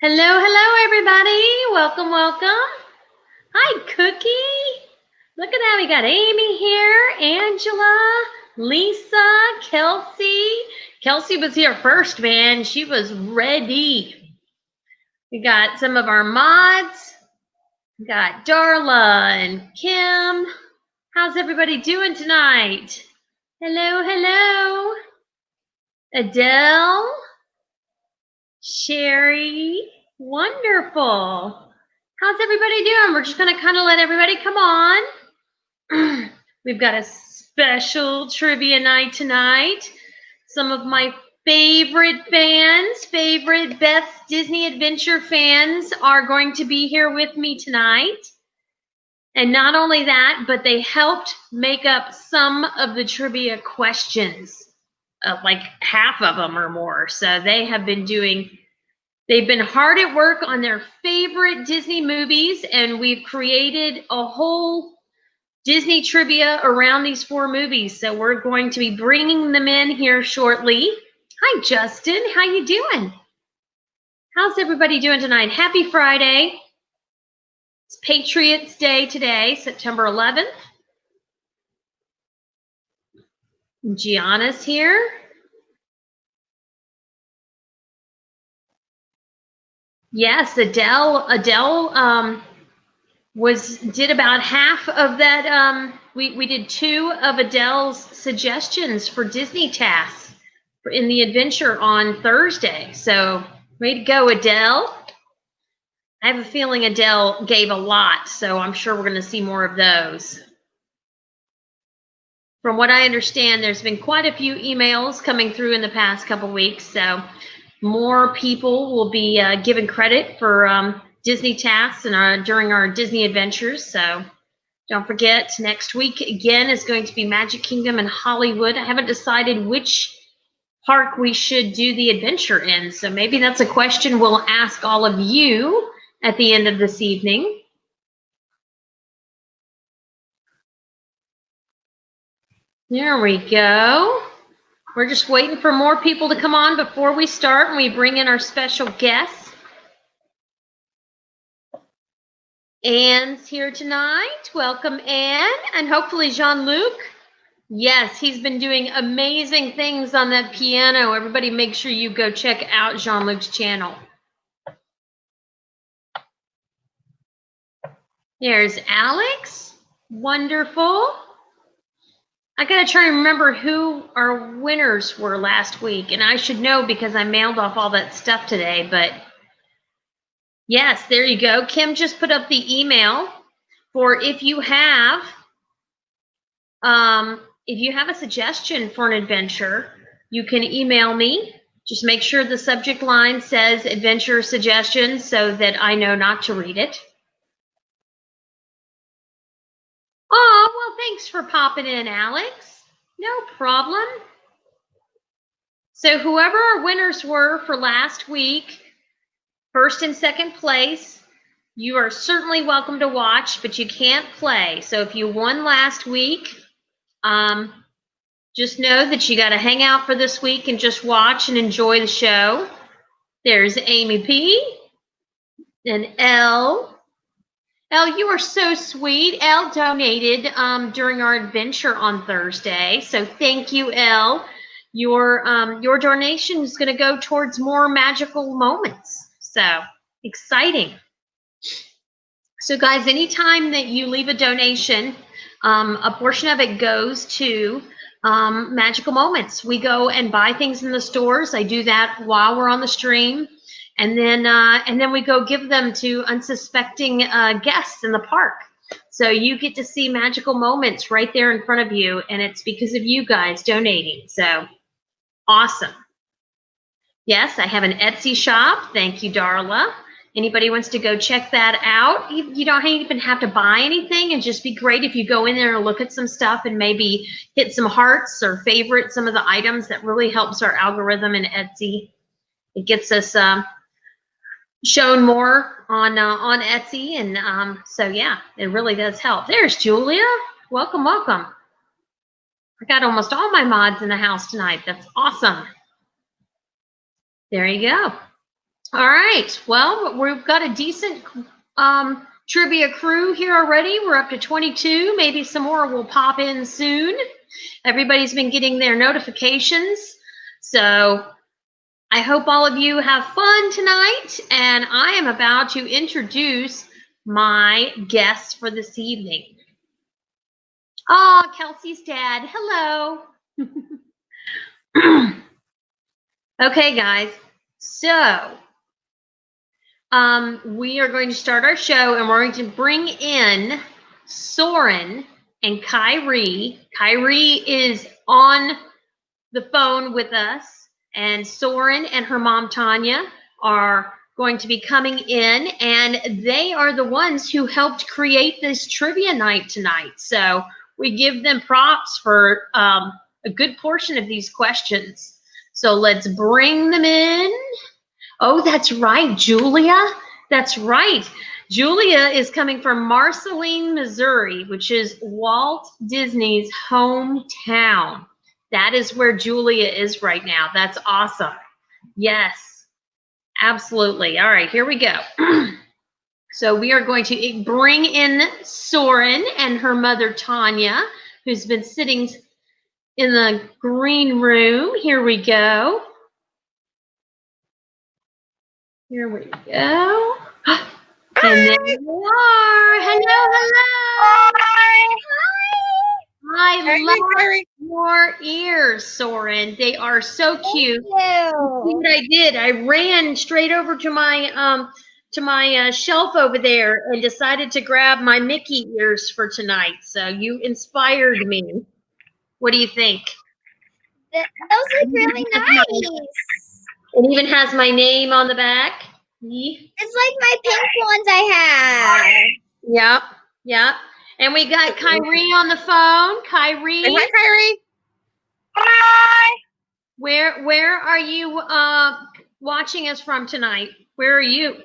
Hello, hello, everybody. Welcome, welcome. Hi, Cookie. Look at that. We got Amy here, Angela, Lisa, Kelsey. Kelsey was here first, man. She was ready. We got some of our mods. We got Darla and Kim. How's everybody doing tonight? Hello, hello. Adele. Sherry. Wonderful. How's everybody doing? We're just going to kind of let everybody come on. We've got a special trivia night tonight. Some of my favorite fans, favorite Beth's Disney Adventure fans are going to be here with me tonight. And not only that, but they helped make up some of the trivia questions, like half of them or more. So they have been they've been hard at work on their favorite Disney movies, and we've created a whole Disney trivia around these 4 movies. So we're going to be bringing them in here shortly. Hi, Justin. How you doing? How's everybody doing tonight? Happy Friday. It's Patriots Day today, September 11th. Gianna's here. Yes, Adele did about half of that. We did 2 of Adele's suggestions for Disney tasks in the adventure on Thursday. So way to go, Adele. I have a feeling Adele gave a lot, so I'm sure we're going to see more of those. From what I understand, there's been quite a few emails coming through in the past couple weeks, so more people will be given credit for Disney tasks and during our Disney adventures. So don't forget, next week again is going to be Magic Kingdom and Hollywood. I haven't decided which park we should do the adventure in, so maybe that's a question we'll ask all of you at the end of this evening. There we go. We're just waiting for more people to come on before we start and we bring in our special guests. Anne's here tonight. Welcome, Anne. And hopefully Jean-Luc. Yes, he's been doing amazing things on that piano. Everybody make sure you go check out Jean-Luc's channel. There's Alex. Wonderful. I got to try and remember who our winners were last week. And I should know because I mailed off all that stuff today. But yes, there you go. Kim just put up the email for if you have a suggestion for an adventure, you can email me. Just make sure the subject line says adventure suggestions so that I know not to read it. Oh, well, thanks for popping in, Alex. No problem. So whoever our winners were for last week, first and second place, you are certainly welcome to watch, but you can't play. So if you won last week, just know that you got to hang out for this week and just watch and enjoy the show. There's Amy P. and Elle. Elle, you are so sweet. Elle donated during our adventure on Thursday. So thank you, Elle. Your donation is going to go towards more magical moments. So exciting. So guys, anytime that you leave a donation, a portion of it goes to magical moments. We go and buy things in the stores. I do that while we're on the stream. And then we go give them to unsuspecting guests in the park. So you get to see magical moments right there in front of you. And it's because of you guys donating. So awesome. Yes, I have an Etsy shop. Thank you, Darla. Anybody wants to go check that out? You don't even have to buy anything. It'd just be great if you go in there and look at some stuff and maybe hit some hearts or favorite some of the items. That really helps our algorithm in Etsy. It gets us shown more on Etsy, and so yeah, it really does help. There's Julia. Welcome, welcome. I got almost all my mods in the house tonight. That's awesome. There you go. All right. Well, we've got a decent trivia crew here already. We're up to 22. Maybe some more will pop in soon. Everybody's been getting their notifications. So I hope all of you have fun tonight. And I am about to introduce my guests for this evening. Oh, Kelsey's dad. Hello. Okay, guys. So we are going to start our show, and we're going to bring in Soren and Kyrie. Kyrie is on the phone with us, and Soren and her mom Tanya are going to be coming in, and they are the ones who helped create this trivia night tonight. So we give them props for a good portion of these questions. So let's bring them in. Oh, that's right, Julia. That's right. Julia is coming from Marceline, Missouri, which is Walt Disney's hometown. That is where Julia is right now. That's awesome. Yes, absolutely. All right, here we go. So we are going to bring in Soren and her mother, Tanya, who's been sitting in the green room. Here we go. Here we go. And there you are. Hello, hello. Hi. I love your ears, Soren. They are so cute. Thank See you. what I did? I ran straight over to my shelf over there and decided to grab my Mickey ears for tonight. So you inspired me. What do you think? Those look really nice. It even has my name on the back. It's like my pink ones I have. Yep. And we got Kyrie on the phone. Kyrie. Hi, Kyrie. Hi. Where are you watching us from tonight? Where are you?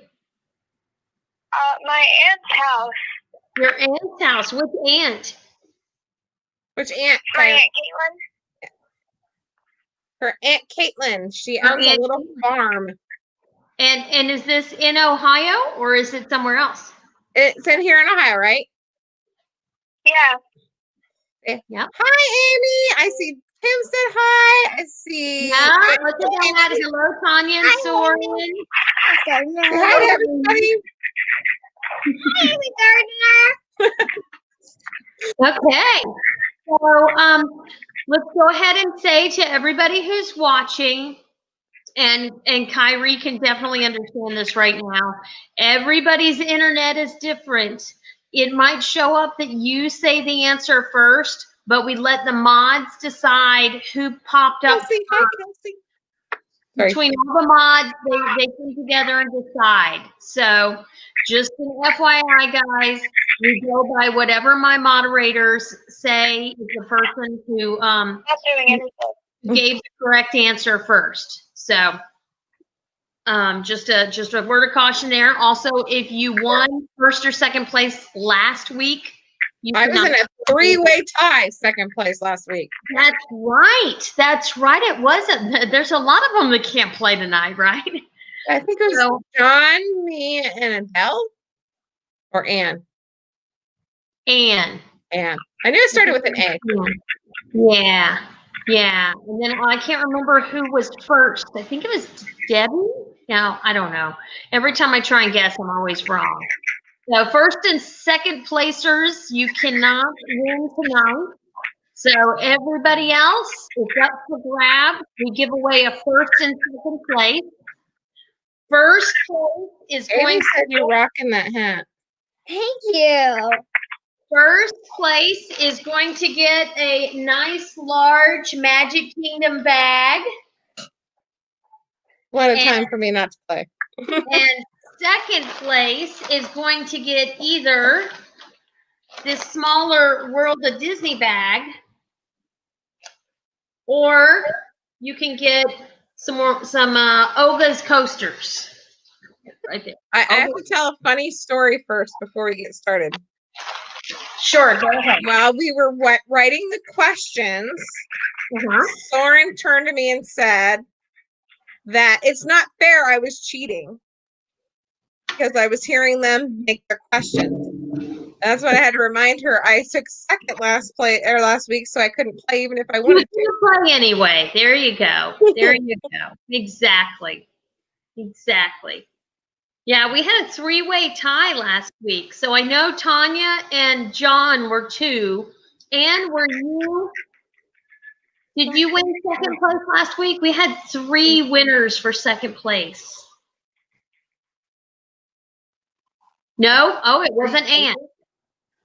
My aunt's house. Your aunt's house. Which aunt? Which aunt? My Aunt Caitlin. Her Aunt Caitlin. She Her owns a Aunt little farm. And is this in Ohio or is it somewhere else? It's in here in Ohio, right? Yeah. Yep. Hi, Amy. I see Tim said hi. I see. Yeah, look at that. Hello, Tanya and Soren. Hi, everybody. Hi, Amy Gardner. Okay. So let's go ahead and say to everybody who's watching, and Kyrie can definitely understand this right now. Everybody's internet is different. It might show up that you say the answer first, but we let the mods decide who popped up Kelsey, hi, Kelsey. between all the mods. They come together and decide. So just an FYI, guys, we go by whatever my moderators say is the person who Not doing anything. gave the correct answer first. So just a word of caution there. Also, if you won first or second place last week, I was in a three-way tie, second place last week. That's right. That's right. It wasn't. There's a lot of them that can't play tonight, right? I think it was John, me, and Adele, or Anne. Anne. I knew it started with an A. Yeah. And then I can't remember who was first. I think it was Debbie. No, I don't know. Every time I try and guess, I'm always wrong. So first and second placers, you cannot win tonight. So everybody else, it's up for grab. We give away a first and second place. First place is Amy going said you're rocking that hat. Thank you. First place is going to get a nice large Magic Kingdom bag. What a time for me not to play. And second place is going to get either this smaller World of Disney bag, or you can get some Oga's coasters. Right there. I have to tell a funny story first before we get started. Sure, go ahead. While we were writing the questions, Soren turned to me and said, that it's not fair I was cheating because I was hearing them make their questions. That's what I had to remind her. I took second last week, so I couldn't play even if I wanted to. You play anyway. There you go. There you go. Exactly. Exactly. Yeah, we had a three-way tie last week. So I know Tanya and John were 2. Anne, did you win second place last week? We had 3 winners for second place. No? Oh, it wasn't Anne.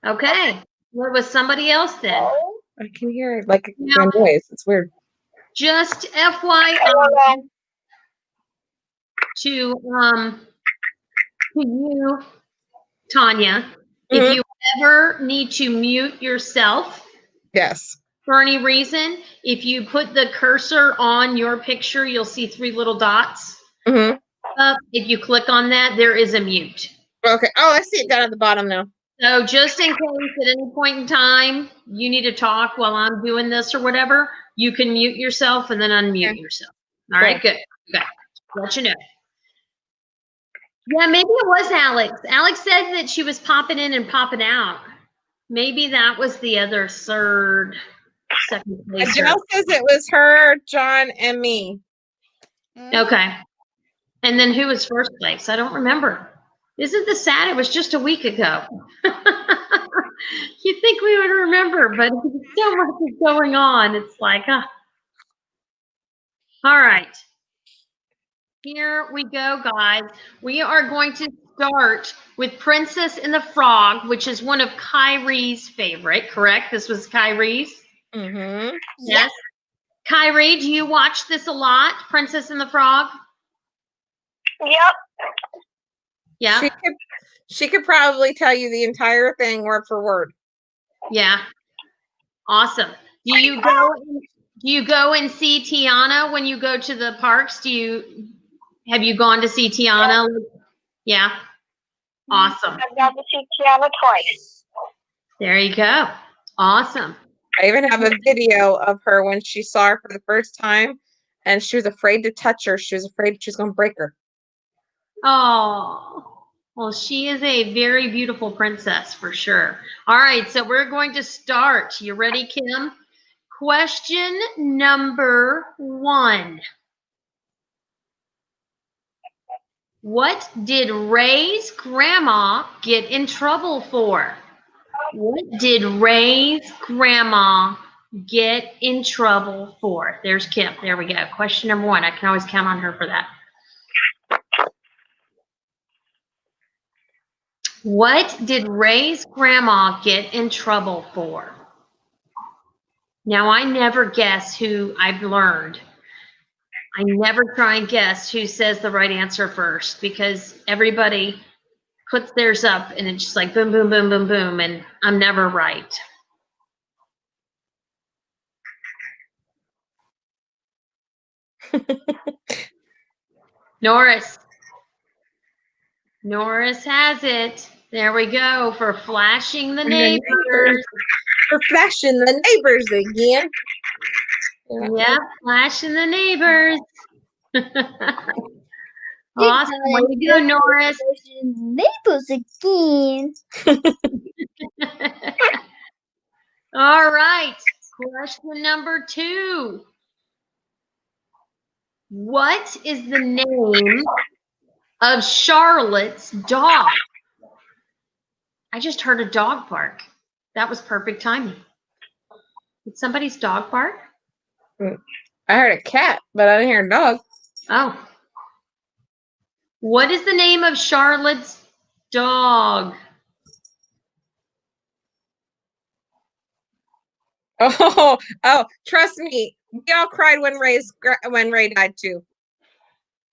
Okay. Well, it was somebody else then. I can hear it like a noise. It's weird. Just FYI to you, Tanya, if you ever need to mute yourself, yes, for any reason, if you put the cursor on your picture, you'll see 3 little dots. If you click on that, there is a mute. Okay. Oh, I see it down at the bottom now. So just in case at any point in time you need to talk while I'm doing this or whatever, you can mute yourself and then unmute yourself. All right, good. Okay. Let you know. Yeah, maybe it was Alex. Alex said that she was popping in and popping out. Maybe that was the other second place. Adele says it was her, John, and me. Okay. And then who was first place? I don't remember. Isn't this sad? It was just a week ago. You'd think we would remember, but so much is going on. It's like, all right. Here we go, guys. We are going to start with Princess and the Frog, which is one of Kyrie's favorite, correct? This was Kyrie's? Mm-hmm. Yes. Kyrie, do you watch this a lot, Princess and the Frog? Yep. Yeah. She could probably tell you the entire thing word for word. Yeah. Awesome. Do you go and see Tiana when you go to the parks? Have you gone to see Tiana? Yeah. Awesome. I've gone to see Tiana twice. There you go. Awesome. I even have a video of her when she saw her for the first time and she was afraid to touch her. She was afraid she was going to break her. Oh, well, she is a very beautiful princess for sure. All right, so we're going to start. You ready, Kim? Question number 1. What did Ray's grandma get in trouble for? What did Ray's grandma get in trouble for? There's Kim. There we go. Question number 1. I can always count on her for that. What did Ray's grandma get in trouble for? Now, I never guess who I've learned. I never try and guess who says the right answer first because everybody puts theirs up and it's just like boom, boom, boom, boom, boom, and I'm never right. Norris. Norris has it. There we go for flashing the neighbors. For flashing the neighbors again. Yeah, flashing the neighbors. Awesome. Way to go, Norris. Neighbors again. All right. Question number 2. What is the name of Charlotte's dog? I just heard a dog bark. That was perfect timing. Did somebody's dog bark? I heard a cat, but I didn't hear a dog. Oh. What is the name of Charlotte's dog? Oh, trust me. We all cried when Ray died too.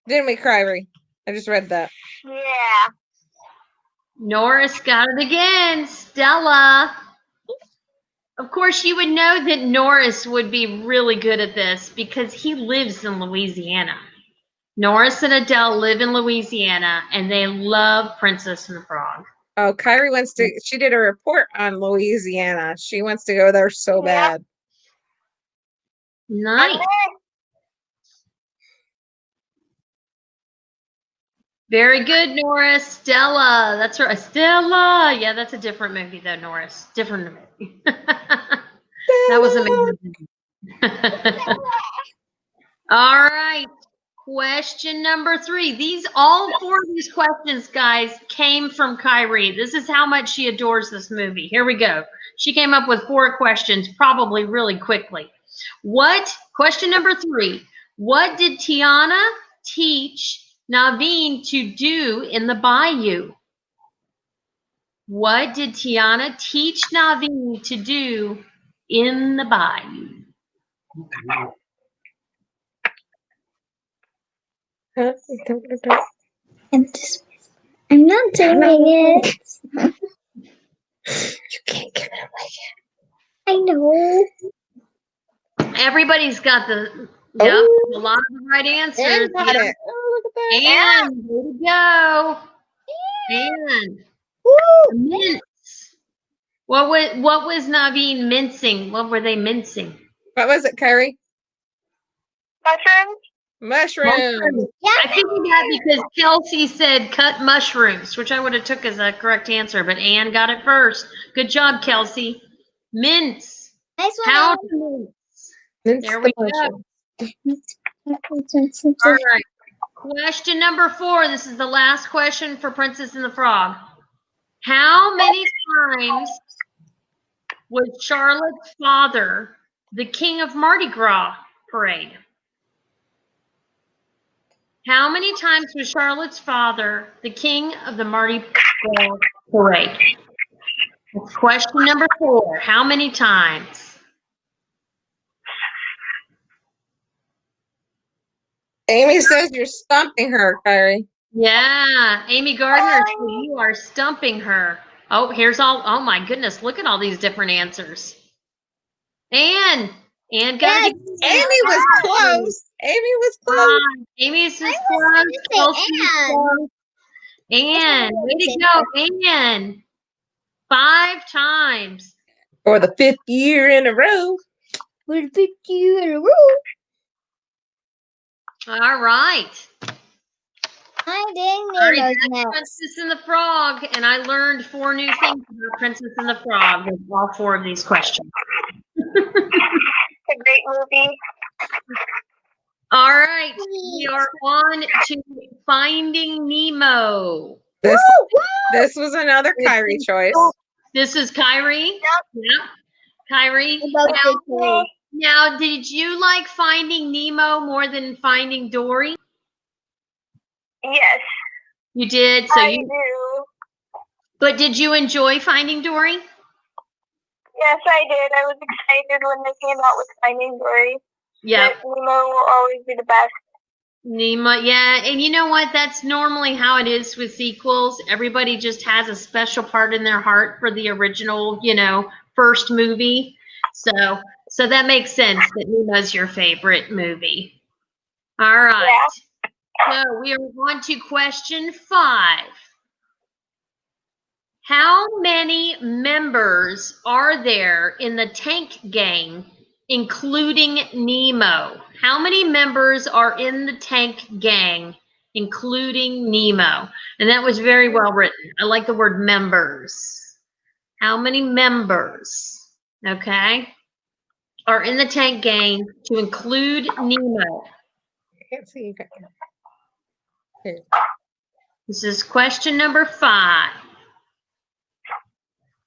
Didn't we cry, Ray? I just read that. Yeah. Norris got it again. Stella. Of course, you would know that Norris would be really good at this because he lives in Louisiana. Norris and Adele live in Louisiana, and they love Princess and the Frog. Oh, Kyrie she did a report on Louisiana. She wants to go there so bad. Nice. Very good, Norris. Stella. That's right. Stella. Yeah, that's a different movie, though, Norris. Different movie. That was amazing. All right. Question number 3. All 4 of these questions, guys, came from Kyrie. This is how much she adores this movie. Here we go. She came up with 4 questions, probably really quickly. Question number 3. What did Tiana teach Naveen to do in the bayou? What did Tiana teach Naveen to do in the bayou? I'm not doing it. You can't give it away. I know. Everybody's got a lot of the right answers. Anne got it. Oh, look at that. Anne, way to go. Anne. Mince. What was Naveen mincing? What were they mincing? What was it, Carrie? Mushrooms. Yeah. I think that because Kelsey said cut mushrooms, which I would have took as a correct answer, but Anne got it first. Good job, Kelsey. Mince. Nice one. How to mince. There we go. All right. Question number 4. This is the last question for Princess and the Frog. How many times was Charlotte's father the king of Mardi Gras parade? How many times was Charlotte's father the king of the Mardi Gras parade? Question number 4. How many times? Amy says you're stumping her, Kyrie. Yeah, Amy Gardner, you are stumping her. Oh, here's all. Oh my goodness, look at all these different answers. Anne got it. Amy was close. Amy was close. Amy's was close. Anne, way to go, Anne. 5 times. For the 5th year in a row. All right. I didn't All right, know that's next. Princess and the Frog, and I learned 4 new things about Princess and the Frog with all 4 of these questions. It's a great movie. All right, we are on to Finding Nemo. This was another Kyrie choice. This is Kyrie. Yep. Kyrie. Now, did you like Finding Nemo more than Finding Dory? Yes. You did? I do. But did you enjoy Finding Dory? Yes, I did. I was excited when they came out with Finding Dory. Yeah. Nemo will always be the best. Nemo, yeah. And you know what? That's normally how it is with sequels. Everybody just has a special part in their heart for the original, first movie. So that makes sense that Nemo's your favorite movie. All right. Yeah. So we are on to question 5. How many members are there in the Tank Gang, including Nemo? How many members are in the Tank Gang, including Nemo? And that was very well written. I like the word members. How many members, okay, are in the Tank Gang to include Nemo? I can't see you. This is question number 5.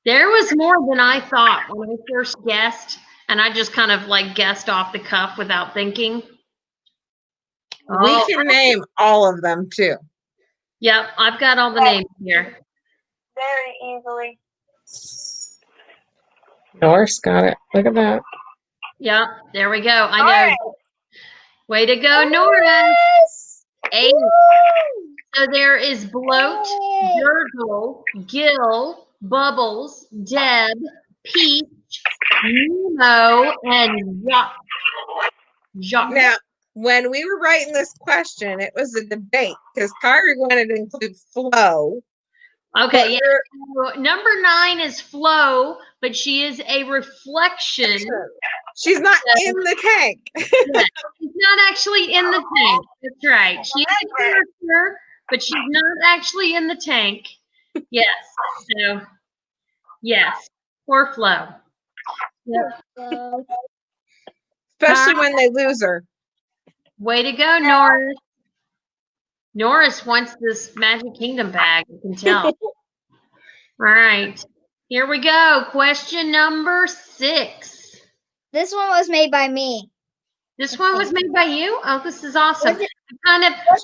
There was more than I thought when I first guessed, and I just kind of guessed off the cuff without thinking. We can name all of them too. Yep, I've got all the names here. Very easily. Norris got it. Look at that. Yep, there we go. I know. Right. Way to go, Norris. 8. So there is Bloat, Gurgle, Gil, Bubbles, Deb, Peach, Nemo, and Jacques. Now, when we were writing this question, it was a debate because Kyrie wanted to include Flo. Okay, yeah. Number 9 is Flo, but she is a reflection. She's not in the tank. Yeah, she's not actually in the tank. That's right. She's a character, but she's not actually in the tank. Yes. So, yes. Poor Flo. Yep. Especially when they lose her. Way to go, Norris. Norris wants this Magic Kingdom bag, you can tell. All right. Here we go. Question number 6. This one was made by me. This one was made by you? Oh, this is awesome. Was it-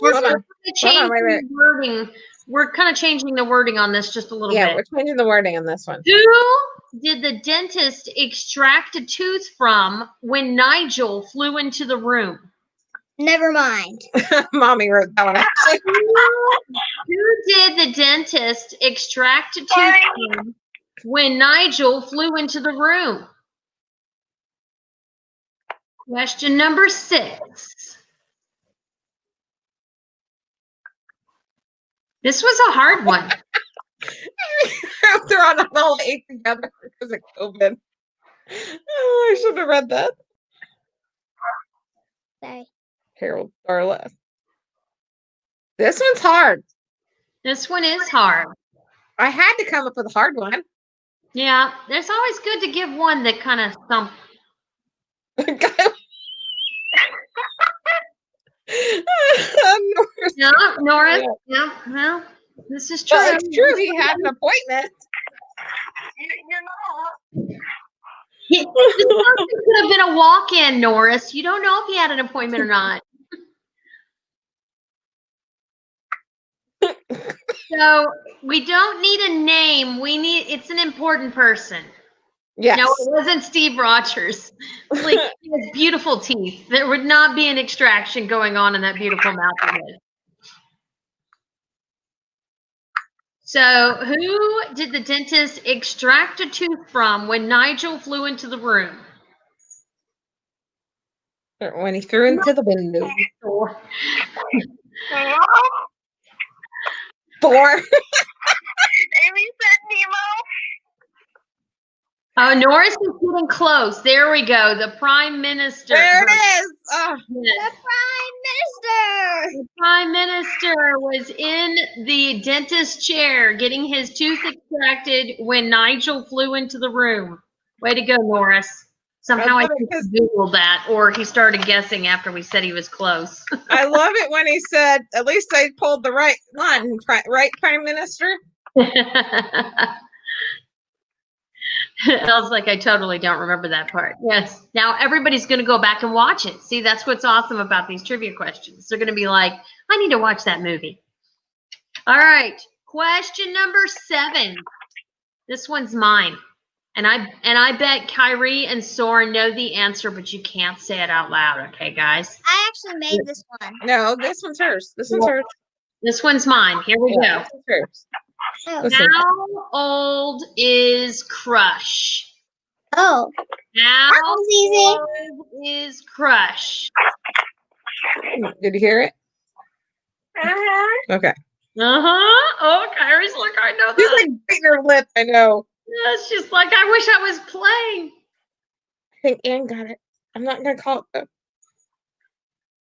We're Hold on. changing Wait. the wording. We're kind of changing the wording on this just a little Yeah, bit. we're changing the wording on this one. Who did the dentist extract a tooth from when Nigel flew into the room? Never mind. Mommy wrote that one actually. Who did the dentist extract a tooth from when Nigel flew into the room? Question number 6. This was a hard one. They're on all 8 together because of COVID. Oh, I should have read that. Sorry. Harold Starless. This one's hard. This one is hard. I had to come up with a hard one. Yeah, it's always good to give one that kind of thump. Yeah, Norris. Yeah, well, this is true. Well, it's true. He had an appointment. This could have been a walk-in, Norris. You don't know if he had an appointment or not. So we don't need a name. It's an important person. Yes. No, it wasn't Steve Rogers. Like, he has beautiful teeth. There would not be an extraction going on in that beautiful mouth of his. So, who did the dentist extract a tooth from when Nigel flew into the room? When he threw into the window. 4. Amy said Nemo. Oh, Norris is getting close. There we go. The Prime Minister. There it is. Oh. Yes. The Prime Minister. The Prime Minister was in the dentist's chair getting his tooth extracted when Nigel flew into the room. Way to go, Norris. Somehow I think he Googled that, or he started guessing after we said he was close. I love it when he said, at least I pulled the right one, right, Prime Minister? I was like, I totally don't remember that part. Yes. Now everybody's going to go back and watch it. See, that's what's awesome about these trivia questions. They're going to be like, I need to watch that movie. All right. Question number 7. This one's mine. And I bet Kyrie and Soren know the answer, but you can't say it out loud. Okay, guys? I actually made this one. No, this one's hers. This one's hers. This one's mine. Here we go. This one's hers. Oh. Listen. How old is Crush? Oh. How That was easy. old is Crush? Did you hear it? Uh-huh. Okay. Uh-huh. Oh, Kyrie's like, I know She's that. like biting her lip. I know. Yeah, she's like, I wish I was playing. I think Ann got it. I'm not going to call it though.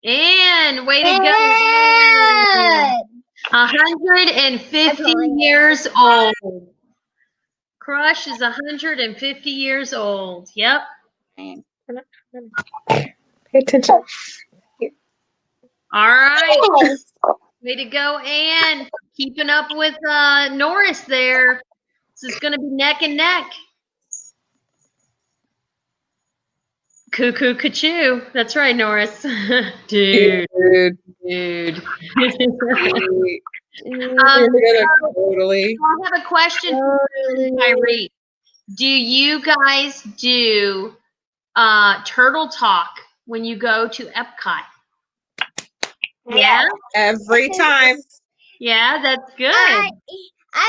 And way to go. Good. 150 years old. Crush is 150 years old. Yep. Pay attention. All right. Way to go, Ann. Keeping up with Norris there. This is going to be neck and neck. Cuckoo, cuckoo. That's right, Norris. Dude. Dude. Totally. I have a question for Kyrie. Do you guys do turtle talk when you go to Epcot? Yeah? Every time. Yeah, that's good. I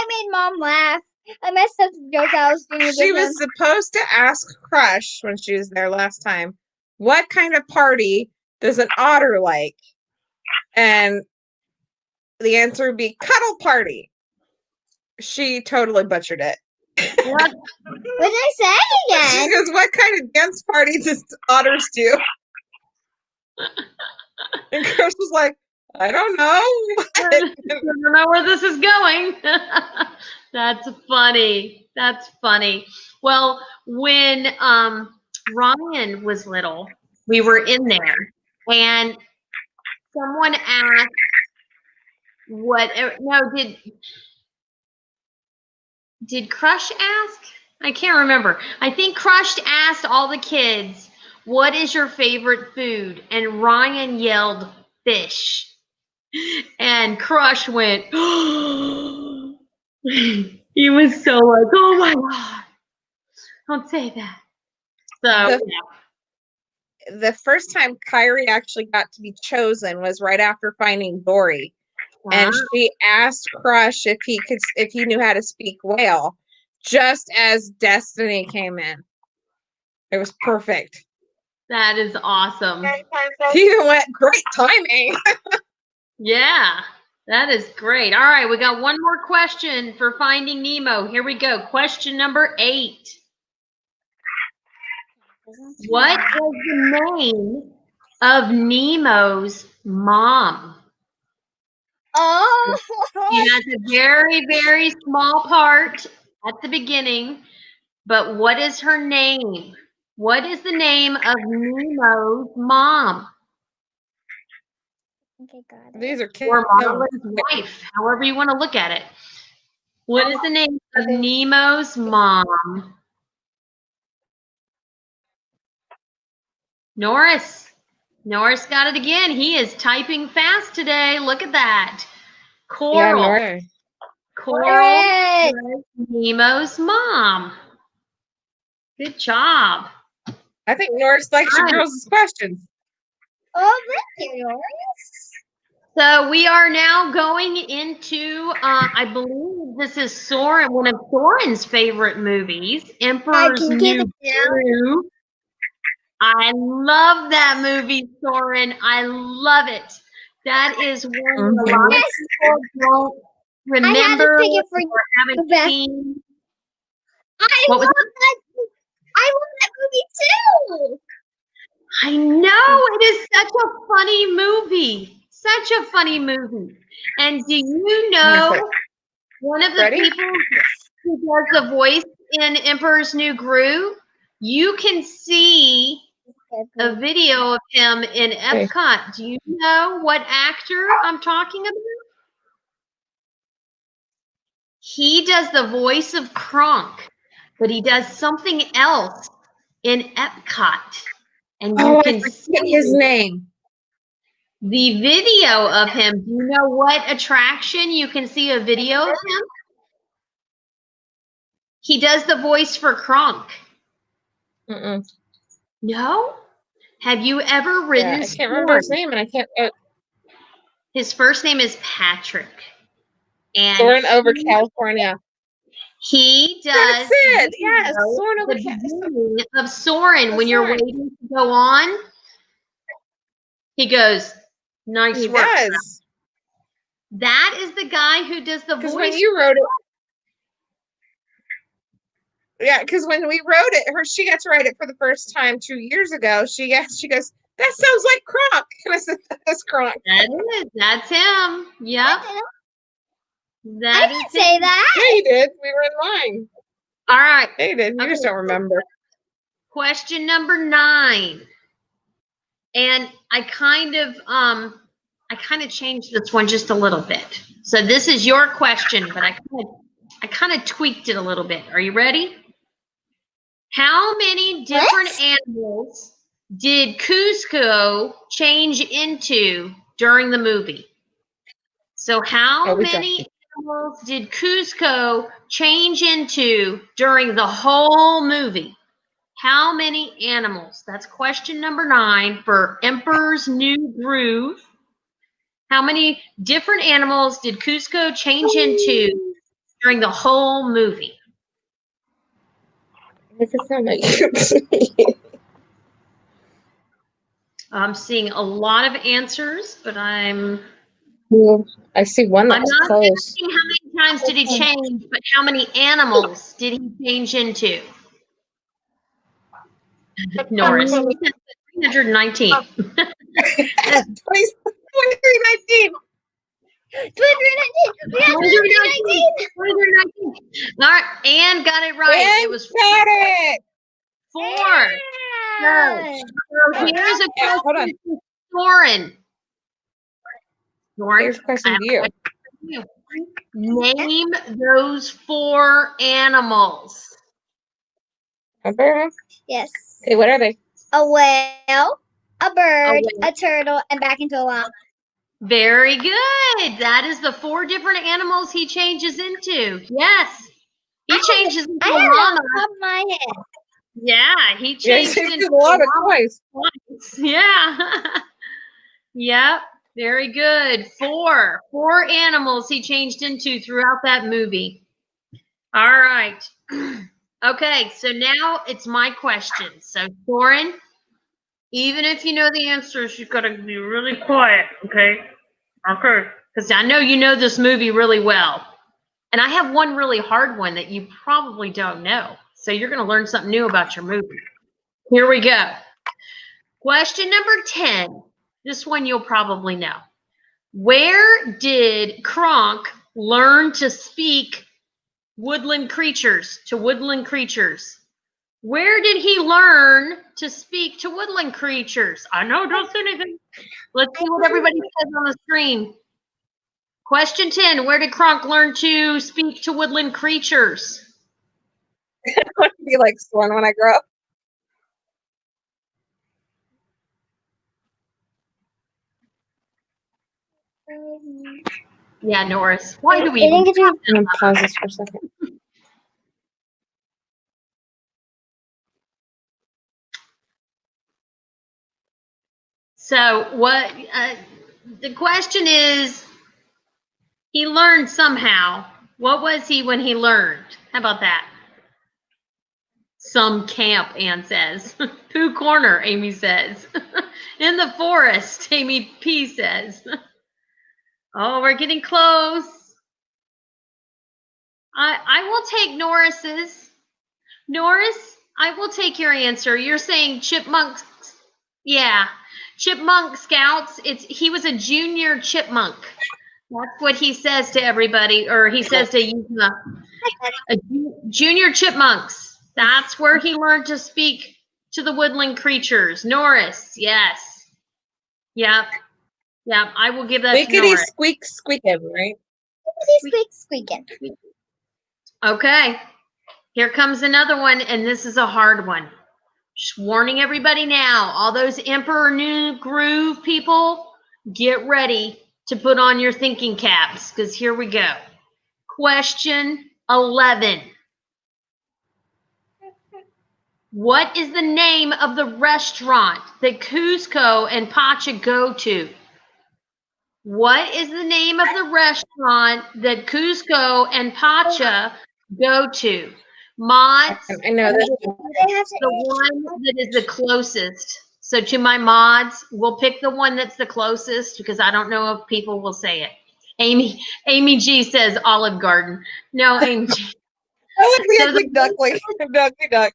made Mom laugh. I messed up the joke I was doing. She was supposed to ask Crush when she was there last time, what kind of party does an otter like? And the answer would be cuddle party. She totally butchered it. What did I say She again? goes, what kind of dance party does otters do? And Crush was like, I don't know. I don't know where this is going. That's funny. That's funny. Well, when Ryan was little, we were in there, and someone asked, "What? No, did Crush ask? I can't remember. I think Crush asked all the kids, "What is your favorite food?" And Ryan yelled, "Fish." And Crush went, he was so like, "Oh my God, don't say that." So, The first time Kyrie actually got to be chosen was right after finding Dory. And she asked Crush if he knew how to speak whale, just as Destiny came in. It was perfect. that is awesome. He even went, great timing. Yeah, that is great. All right, we got one more question for Finding Nemo. Here we go. Question number 8. What was the name of Nemo's mom? Oh. She has a very, very small part at the beginning, but what is her name? What is the name of Nemo's mom? Okay, got it. These are kids. Or Marlin's wife, however you want to look at it. What is the name of Nemo's mom? Norris. Norris got it again. He is typing fast today. Look at that. Coral. Yeah, Coral Correct. was Nemo's mom. Good job. I think Norris likes your girls' questions. Oh, thank you, Norris. So we are now going into, I believe this is Soren, one of Soren's favorite movies, Emperor's New Groove. I love that movie, Soren. I love it. That is one that a lot of people don't remember I had to pick it for or haven't Beth. seen. I love that movie too. I know, it is such a funny movie. Such a funny movie. And do you know one of the people who does the voice in Emperor's New Groove? You can see a video of him in Epcot. Do you know what actor I'm talking about? He does the voice of Kronk, but he does something else in Epcot. And you can see his name. The video of him. Do you know what attraction you can see a video of him? He does the voice for Kronk. No? Have you ever ridden? I can't remember his name, and I can't. His first name is Patrick. And Soarin' over California. He does. That's it. Yes, Soarin' over California. Of Soarin', when you're waiting to go on, he goes, "Nice he work." Does. That is the guy who does the voice. Because when you wrote it. Yeah, because when we wrote it, she got to write it for the first time 2 years ago. She goes, "That sounds like Kronk." And I said, "That's Kronk." That's him. Yep. I didn't say that. Yeah, you did. We were in line. All right. Yeah, you did. You just don't remember. Question number 9. And I kind of changed this one just a little bit. So this is your question, but I kind of tweaked it a little bit. Are you ready? How many different animals did Cusco change into during the movie? So how many animals did Cusco change into during the whole movie? How many animals? That's question number 9 for Emperor's New Groove. How many different animals did Cusco change into during the whole movie? I'm seeing a lot of answers, but I see one that's not close. asking how many times did he change, but how many animals did he change into? Norris. 319. 2319. 2319. We got 2319. 2319. All right, Anne got it right. And It was got it. 4. Yeah. So here's a Yeah, hold on. question to Soren. Soren, Here's a question I have to a you. question for you. Name those 4 animals. Okay, Yes. what are they? A whale, a bird, whale. a turtle, and back into a llama. Very good. That is the 4 different animals he changes into. Yes. He changes into I a have it llama. on the top of my head. Yeah, he Yeah, changed you into did a lot of llama toys. twice. Yeah. Yep. Very good. 4 animals he changed into throughout that movie. All right. Okay, so now it's my question. So, Soren, even if you know the answers, you've got to be really quiet, okay? Okay. Because I know you know this movie really well. And I have one really hard one that you probably don't know. So you're going to learn something new about your movie. Here we go. Question number 10. This one you'll probably know. Where did Kronk learn to speak woodland creatures to woodland creatures? Where did he learn to speak to woodland creatures? I know, don't say anything. Let's see what everybody says on the screen. Question 10. Where did Kronk learn to speak to woodland creatures? I want to be like Swan when I grow up. Yeah, Norris. Why do we I think I'm gonna pause this for a second. So what the question is, he learned somehow. What was he when he learned? How about that? Some camp, Anne says. Pooh Corner, Amy says. In the forest, Amy P says. Oh, we're getting close. I will take Norris's. Norris, I will take your answer. You're saying chipmunks. Yeah. Chipmunk Scouts. He was a junior chipmunk. That's what he says to everybody, or he says to you, junior chipmunks. That's where he learned to speak to the woodland creatures. Norris, yes. Yep. Yep. I will give that to Squeakity Norris. squeak squeaking, right? Squeak, squeaking. Okay. Here comes another one, and this is a hard one. Just warning everybody now, all those Emperor New Groove people, get ready to put on your thinking caps, because here we go. Question 11. What is the name of the restaurant that Cusco and Pacha go to? What is the name of the restaurant that Cusco and Pacha go to? Mods, I know this. the one that is the closest. So to my mods, we'll pick the one that's the closest because I don't know if people will say it. Amy G says Olive Garden. No, Amy G. I would be So a big duckling. Ducky duck.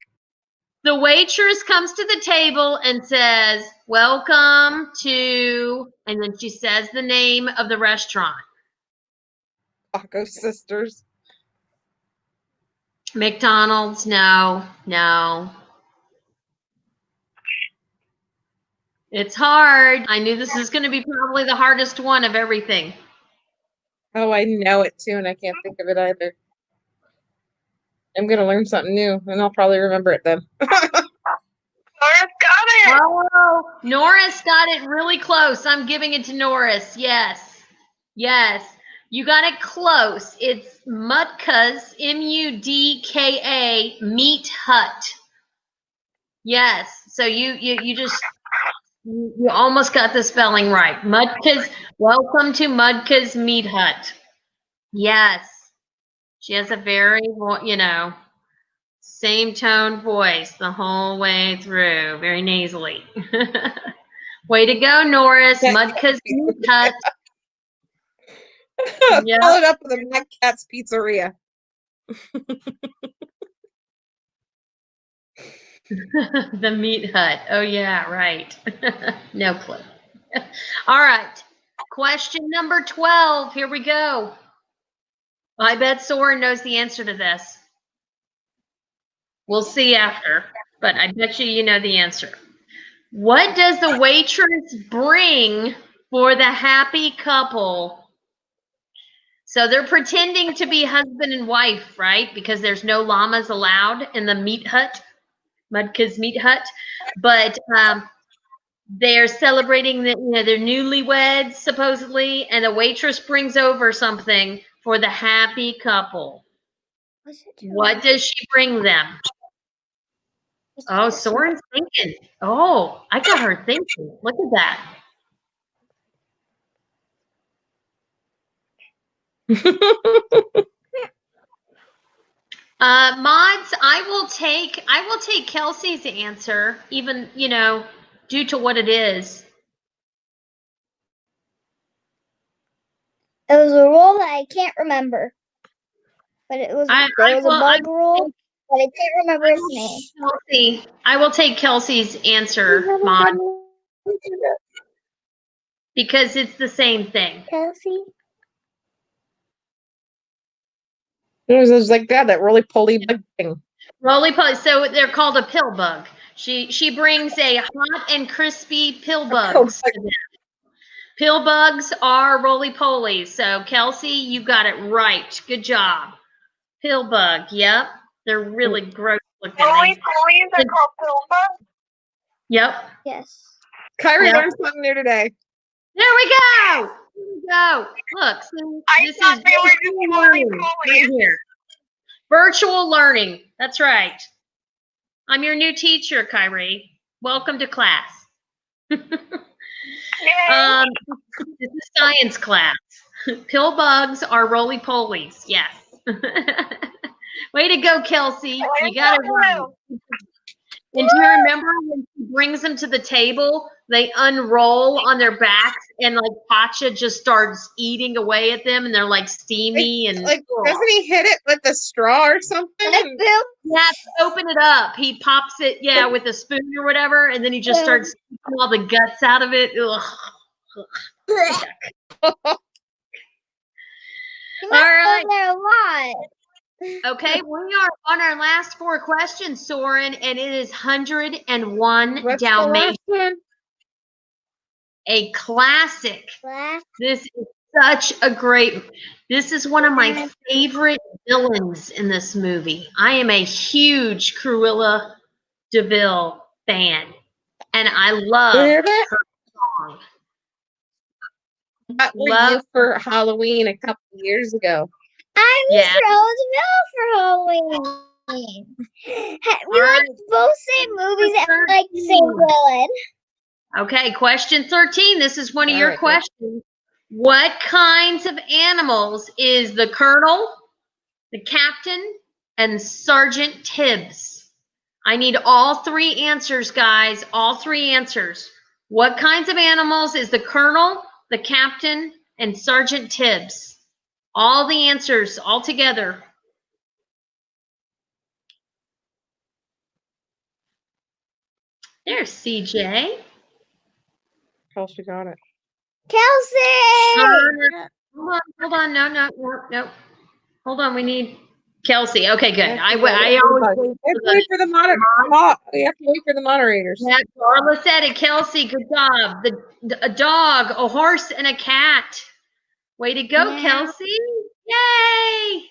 The waitress comes to the table and says, "Welcome to," and then she says the name of the restaurant. Taco Sisters. McDonald's, no. It's hard. I knew this is going to be probably the hardest one of everything. Oh, I know it too, and I can't think of it either. I'm gonna learn something new, and I'll probably remember it then. Norris got it. Oh, Norris got it really close. I'm giving it to Norris. Yes. You got it close. It's Mudka's, Mudka, Meat Hut. Yes. So you just you almost got the spelling right. Mudka's. Welcome to Mudka's Meat Hut. Yes. She has a very, same tone voice the whole way through, very nasally. Way to go, Norris. Mudka's Meat Hut. Yep. Followed up with a Mad Cat's Pizzeria. The Meat Hut. Oh, yeah, right. No clue. All right. Question number 12. Here we go. I bet Soren knows the answer to this. We'll see after, but I bet you know the answer. What does the waitress bring for the happy couple? So they're pretending to be husband and wife, right? Because there's no llamas allowed in the meat hut, Mudka's meat hut. But they're celebrating their newlyweds, supposedly, and the waitress brings over something for the happy couple. What does she bring them? Oh, Soren's thinking. Oh, I got her thinking. Look at that. Mods, I will take Kelsey's answer, even due to what it is. It was a roll that I can't remember, but it was a bug roll, but I can't remember its name. Kelsey, I will take Kelsey's answer, Mod, because it's the same thing. Kelsey. It was like that roly-poly bug thing. Roly-poly. So they're called a pill bug. She brings a hot and crispy pill bugs to them. Pill bugs are roly-polies. So Kelsey, you got it right. Good job. Pill bug. Yep. They're really gross looking. Roly-polies are called pill bugs? Yep. Yes. Kyrie learned something new today. There we go. Here we go. Look, see, this is they were just learning right here. Virtual learning. That's right. I'm your new teacher, Kyrie. Welcome to class. This is science class. Pill bugs are roly-polies. Yes. Way to go, Kelsey. You got it right. And do you remember when she brings them to the table, they unroll on their backs and like Pacha just starts eating away at them and they're like steamy and doesn't he hit it with a straw or something? Yeah, open it up. He pops it, with a spoon or whatever, and then he just starts squeezing all the guts out of it. Ugh. All right. There a lot. Okay, we are on our last 4 questions, Soren, and it is 101 Dalmatians. A classic. This is such a great. This is one of my favorite villains in this movie. I am a huge Cruella de Vil fan, and I love her song. What were you for Halloween a couple years ago? I was Cruella de Vil for Halloween. We like both same movies and we like the same villain. Okay, question 13. This is one of your questions. What kinds of animals is the Colonel, the Captain, and Sergeant Tibbs? I need all 3 answers, guys. All 3 answers. What kinds of animals is the Colonel, the Captain, and Sergeant Tibbs? All the answers, all together. There's CJ. Kelsey got it. Kelsey! Hold on. No. Hold on, we need Kelsey. Okay, good. I always wait for the moderators. We have to wait for the moderators. Yeah, Darla said it. Kelsey, good job. A dog, a horse, and a cat. Way to go, Kelsey. Yay!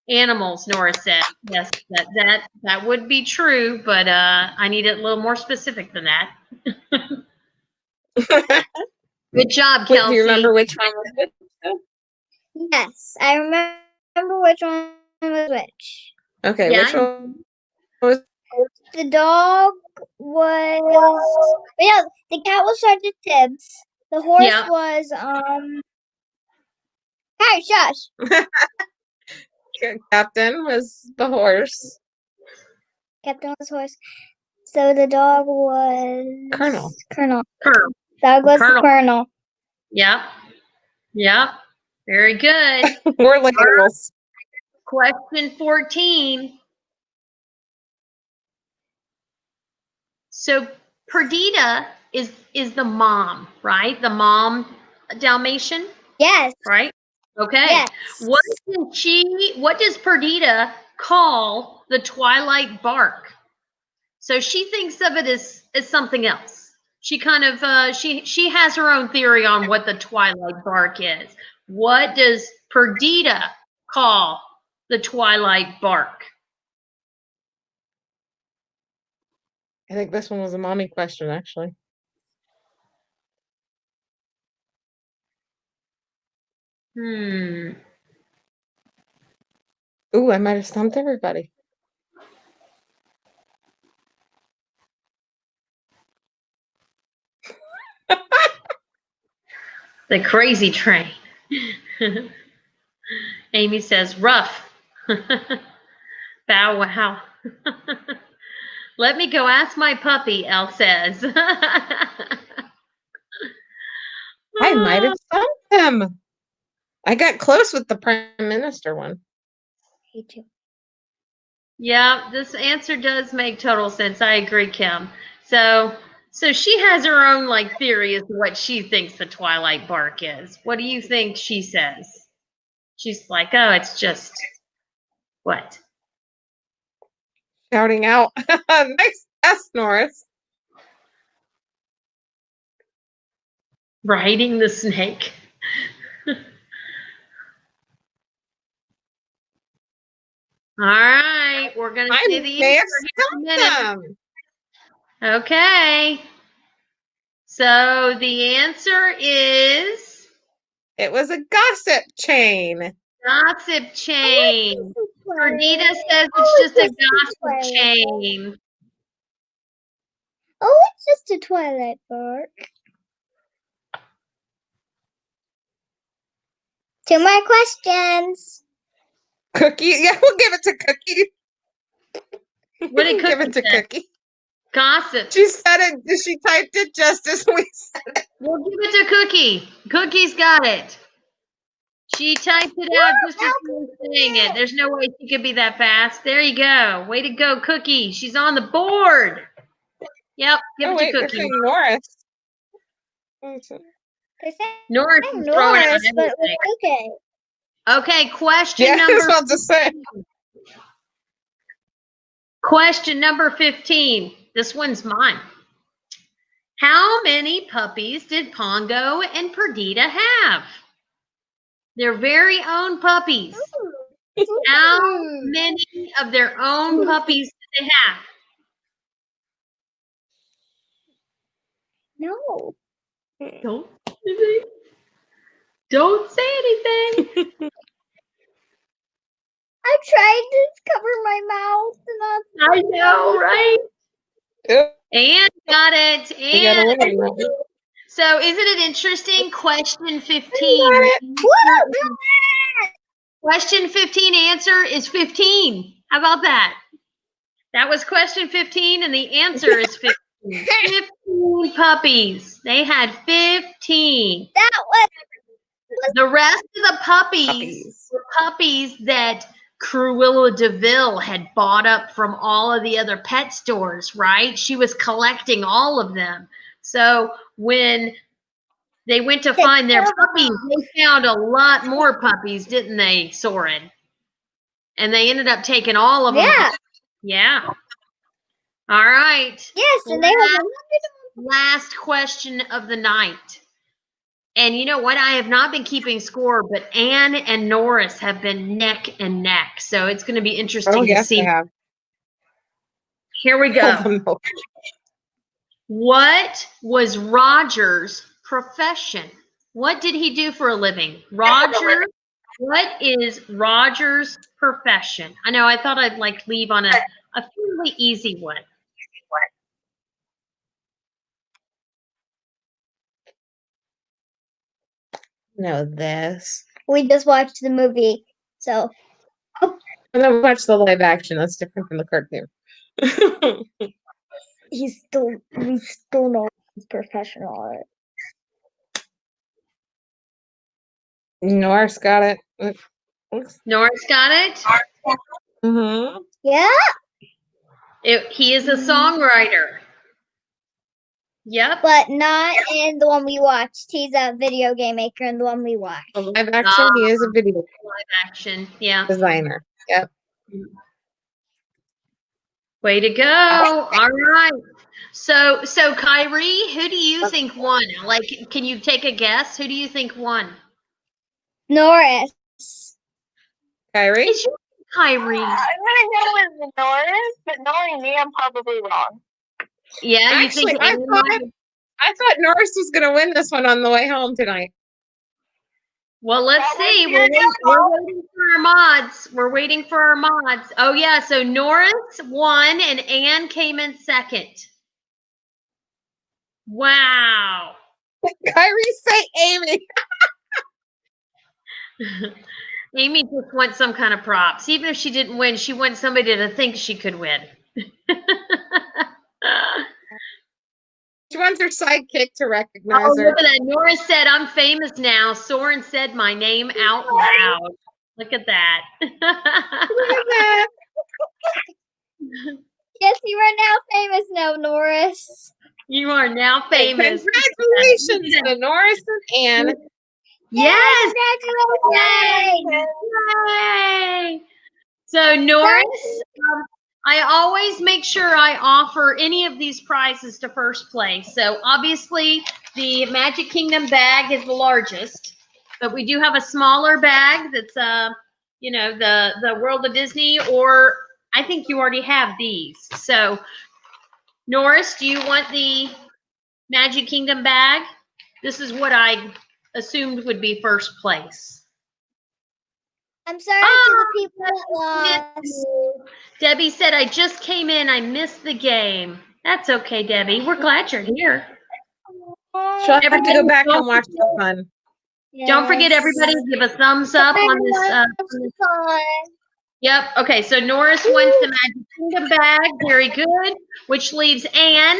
Animals, Nora said. Yes, that would be true, but I need it a little more specific than that. Good job, Kelsey. Do you remember which one was which? Yes, I remember which one was which. Okay, which one was? The dog was the cat was Sergeant Tibbs. The horse was Hey, shush. Captain was the horse. Captain was horse. So the dog was Colonel. Dog was the Colonel. Yep. Very good. We're like animals. Question 14. So Perdita is the mom, right? The mom Dalmatian, Yes. right? Okay. Yes. What does Perdita call the twilight bark? So she thinks of it as something else. She kind of she has her own theory on what the twilight bark is. What does Perdita call the twilight bark? I think this one was a mommy question, actually. Hmm. Ooh, I might have stumped everybody. The crazy train. Amy says, rough. Bow wow. Let me go ask my puppy, Elle says. I might have stumped them. I got close with the Prime Minister one. Me too. Yeah, this answer does make total sense. I agree, Kim. So she has her own like theory as to what she thinks the twilight bark is. What do you think she says? She's like, oh, it's just what? Shouting out. Nice guess, Norris. Riding the snake. All right, we're gonna say I the may have answer here in a stumped minute. them. Okay. So the answer is It was a gossip chain. gossip chain. Perdita says Oh, it's just a it's just a gossip twilight chain. Oh, it's just a twilight bark. 2 more questions. Cookie. Yeah, we'll give it to Cookie. What did Give it to Cookie say? Cookie. Gossip. She said it. She typed it just as we said it. We'll give it to Cookie. Cookie's got it. She typed it out just as you were saying it. There's no way she could be that fast. There you go. Way to go, Cookie. She's on the board. Yep, give Oh it wait, to they're Cookie. saying Norris. They say Norris is throwing out Norris, but everything. with okay. Okay, question Yeah, number that's what to say. Question number 15. This one's mine. How many puppies did Pongo and Perdita have? Their very own puppies. How many of their own puppies did they have? No. Don't say anything. I tried to cover my mouth and I know, right? Yep, And got it. you gotta win And on that one. so isn't it interesting? Question 15. Woo! Question 15 answer is 15. How about that? That was question 15, and the answer is 15. 15 puppies. They had 15. That was The rest of the puppies were puppies that Cruella DeVille had bought up from all of the other pet stores, right? She was collecting all of them. So when they went to find their puppies, they found a lot more puppies, didn't they, Soren? And they ended up taking all of them. yeah. Yeah. All right. Yes, and they have Last question of the night. And you know what? I have not been keeping score, but Anne and Norris have been neck and neck. So it's going to be interesting Oh to yes, see. I have. Here we Hold go. on, no. What was Roger's profession? What did he do for a living? Roger, what is Roger's profession? I know I thought I'd like leave on a fairly easy one. No, this. We just watched the movie, so And then watch the live action. That's different from the cartoon. we still know he's professional at it. Norris got it. Norris got it? Mm-hmm. Yeah. He is a songwriter. Yep. but not in the one we watched. He's a video game maker in the one we watched. A live action, he is a video Live action. Yeah. designer. Yep. Way to go. All right. So Kyrie, who do you think won? Like, can you take a guess? Who do you think won? Norris. Kyrie? It's you, Kyrie. I'm gonna go with Norris, but knowing me, I'm probably wrong. Yeah, you Actually, think I Amy thought might- Norris was going to win this one on the way home tonight. Well, let's That see. was your We're waiting for our mods. We're waiting for our mods. Oh yeah, so Norris won and Anne came in second. Wow. Kyrie, say Amy. Amy just wants some kind of props. Even if she didn't win, she wants somebody to think she could win. She wants her sidekick to recognize Oh, her. look at that. Norris said, I'm famous now. Soren said my name out loud. Look at that. Look at that. Yes, you are now famous now, Norris. You are now Hey, famous. congratulations to Norris and Anne. Yes. Congratulations! Yay. So Norris, I always make sure I offer any of these prizes to first place. So obviously the Magic Kingdom bag is the largest, but we do have a smaller bag that's you know, the World of Disney, or I think you already have these. So Norris, do you want the Magic Kingdom bag? This is what I assumed would be first place. I'm sorry to the people that lost. Debbie said, I just came in. I missed the game. That's okay, Debbie. We're glad you're here. She'll have to go back and watch the fun. Don't forget, everybody, give a thumbs up on this. Yep. Okay, so Norris wants the Magic Kingdom bag. Very good. Which leaves Anne.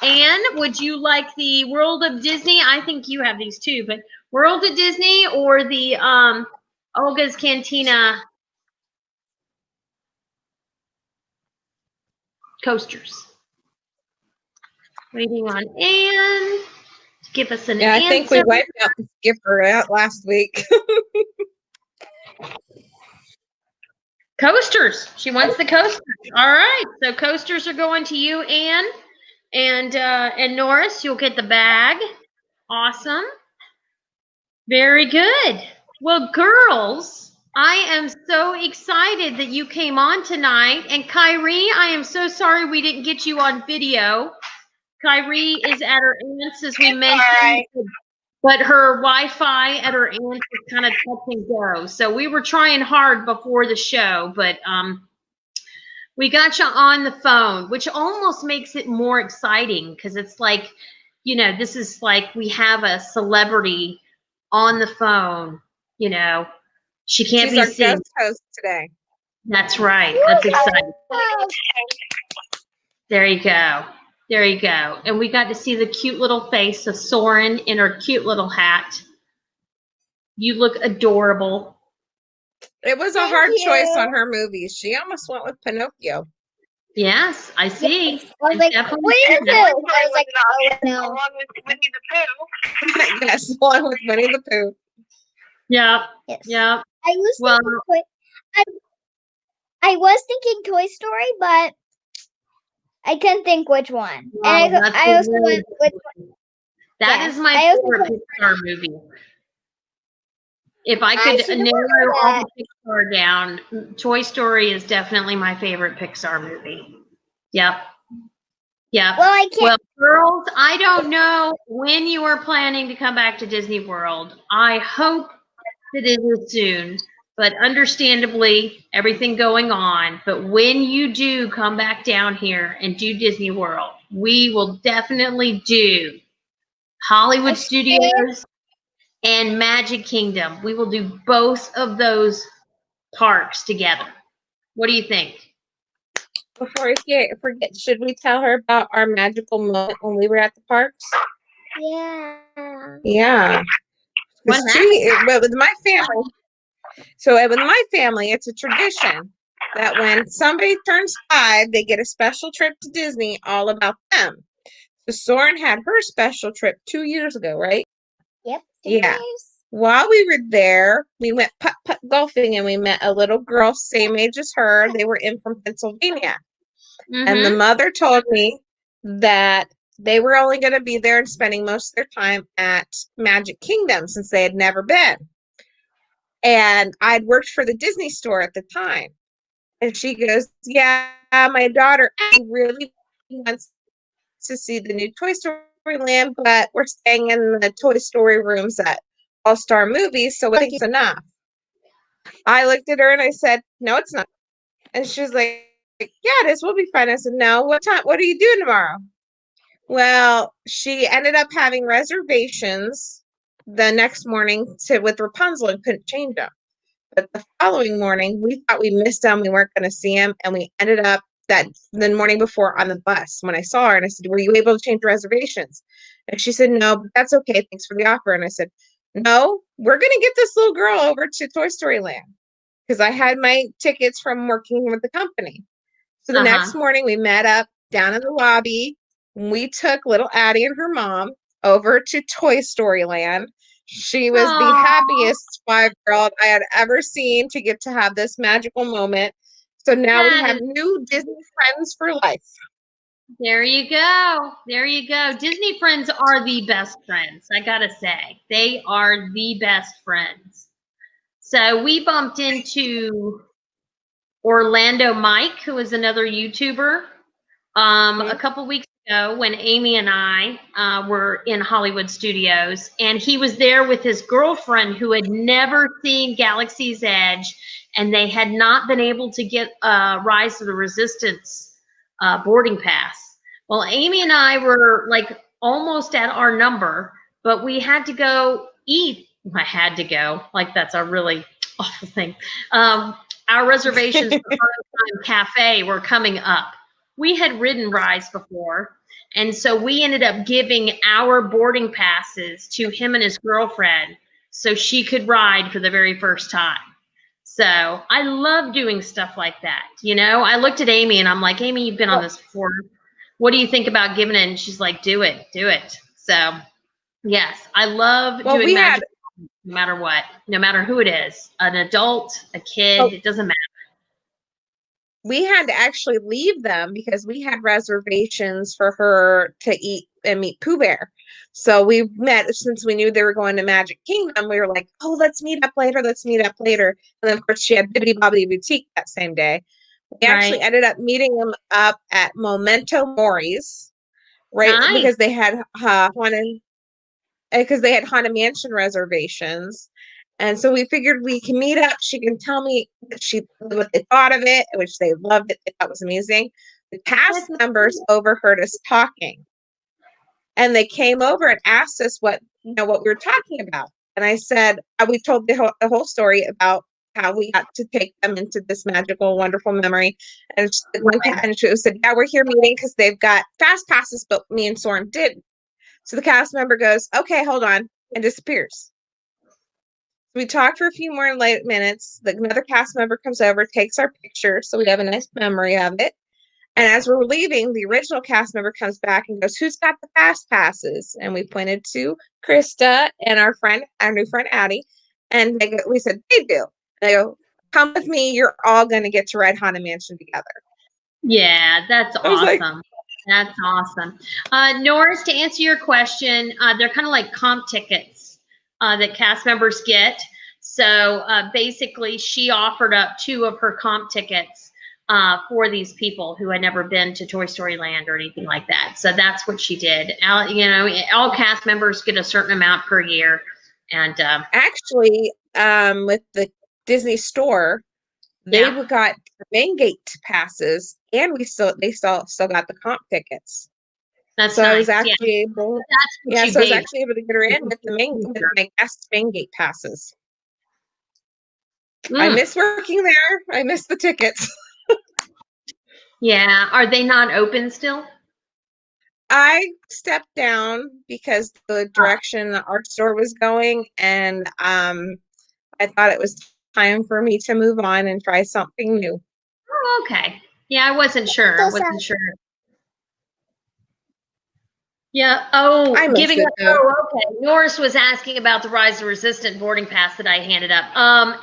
Anne, would you like the World of Disney? I think you have these too, but World of Disney or the Olga's Cantina coasters? Waiting on Anne to give us an Yeah, I answer. think we wiped out the skipper out last week. Coasters. She wants the coasters. All right. So coasters are going to you, Anne, and Norris. You'll get the bag. Awesome. Very good. Well, girls, I am so excited that you came on tonight. And Kyrie, I am so sorry we didn't get you on video. Kyrie is at her aunt's, as we mentioned, right. but her Wi-Fi at her aunt's is kind of touch and go. So we were trying hard before the show, but we got you on the phone, which almost makes it more exciting because it's like, you know, this is like we have a celebrity on the phone. You know, she can't She's be our seen. guest host today. That's right. That's exciting. There you go. There you go. And we got to see the cute little face of Soren in her cute little hat. You look adorable. It was a Thank hard you. choice on her movies. She almost went with Pinocchio. Yes, I see. I was like, Definitely what is see it? that. I was like, oh no. Along with Winnie the Pooh. Yes, along with Winnie the Pooh. Yeah, Yes. yeah. I was Well, thinking I was thinking Toy Story, but I couldn't think which one. Wow, And that's I a also really went with that Yes, is my I also favorite went- Pixar movie. If I I could should've narrow went all with the Pixar down, Toy Story is definitely my favorite Pixar movie. Yep. Yep. well, I can't. Well, girls, I don't know when you are planning to come back to Disney World. I hope that it is soon, but understandably, everything going on. But when you do come back down here and do Disney World, we will definitely do Hollywood I Studios and Magic Kingdom. We will do both of those parks together. What do you think? Before I forget, should we tell her about our magical moment when we were at the parks? Yeah. Yeah. What But with my family, with my family, it's a tradition that when somebody turns 5, they get a special trip to Disney all about them. So Soren had her special trip 2 years ago, right? Yep. Yeah. Years. While we were there, we went putt-putt golfing and we met a little girl same age as her. They were in from Pennsylvania. And the Mm-hmm. mother told me that they were only going to be there and spending most of their time at Magic Kingdom since they had never been. And I'd worked for the Disney store at the time. And she goes, yeah, my daughter really wants to see the new Toy Story Land, but we're staying in the Toy Story rooms at All Star Movies, so I think it's enough. I looked at her and I said, no, it's not. And she was like, yeah, it is. We'll be fine. I said, no, what time? What are you doing tomorrow? Well, she ended up having reservations the next morning with Rapunzel and couldn't change them. But the following morning, we thought we missed him. We weren't going to see him. And we ended up the morning before on the bus when I saw her. And I said, were you able to change reservations? And she said, no, but that's okay. Thanks for the offer. And I said, no, we're going to get this little girl over to Toy Story Land because I had my tickets from working with the company. So the next morning, we met up down in the lobby. We took little Addie and her mom over to Toy Story Land. She was the happiest 5-year-old I had ever seen to get to have this magical moment. So now we have new Disney friends for life. There you go. There you go. Disney friends are the best friends, I gotta say. They are the best friends. So we bumped into Orlando Mike, who is another YouTuber, a couple weeks ago when Amy and I were in Hollywood Studios, and he was there with his girlfriend who had never seen Galaxy's Edge, and they had not been able to get Rise of the Resistance boarding pass. Well, Amy and I were like almost at our number, but we had to go eat. I had to go. Like, that's a really awful thing. Our reservations for Time Cafe were coming up. We had ridden Rise before, and so we ended up giving our boarding passes to him and his girlfriend so she could ride for the very first time. So I love doing stuff like that. You know, I looked at Amy and I'm like, Amy, you've been on this before. What do you think about giving it? And she's like, do it. So yes, I love doing magic no matter what, no matter who it is, an adult, a kid, it doesn't matter. We had to actually leave them because we had reservations for her to eat and meet Pooh Bear. So we met, since we knew they were going to Magic Kingdom, we were like, oh, let's meet up later. And then, of course, she had Bibbidi Bobbidi Boutique that same day. We actually ended up meeting them up at Memento Mori's, right? Nice. Because they had Haunted Mansion reservations. And so we figured we can meet up. She can tell me what they thought of it, which they loved it. They thought it was amazing. The cast members overheard us talking. And they came over and asked us what we were talking about. And I said, we told the whole story about how we got to take them into this magical, wonderful memory. And she said, yeah, we're here meeting because they've got fast passes, but me and Soren didn't. So the cast member goes, okay, hold on, and disappears. We talked for a few more minutes. Another cast member comes over, takes our picture, so we have a nice memory of it. And as we're leaving, the original cast member comes back and goes, who's got the fast passes? And we pointed to Krista and our new friend Addie. And we said, they do. And they go, come with me. You're all going to get to ride Haunted Mansion together. Yeah, that's awesome. That's awesome. Norris, to answer your question, they're kind of like comp tickets that cast members get. So basically, she offered up 2 of her comp tickets for these people who had never been to Toy Story Land or anything like that. So that's what she did. All cast members get a certain amount per year. And actually, with the Disney store, they got the main gate passes, and they still got the comp tickets. That's so nice. I was actually able. I was actually able to get her in with my guest main gate passes. I miss working there. I miss the tickets. Yeah, are they not open still? I stepped down because the direction our store was going, and I thought it was time for me to move on and try something new. Oh, okay. Yeah, I wasn't sure. Yeah. Oh, I miss giving it up. though. Oh, okay. Norris was asking about the Rise of Resistant boarding pass that I handed up.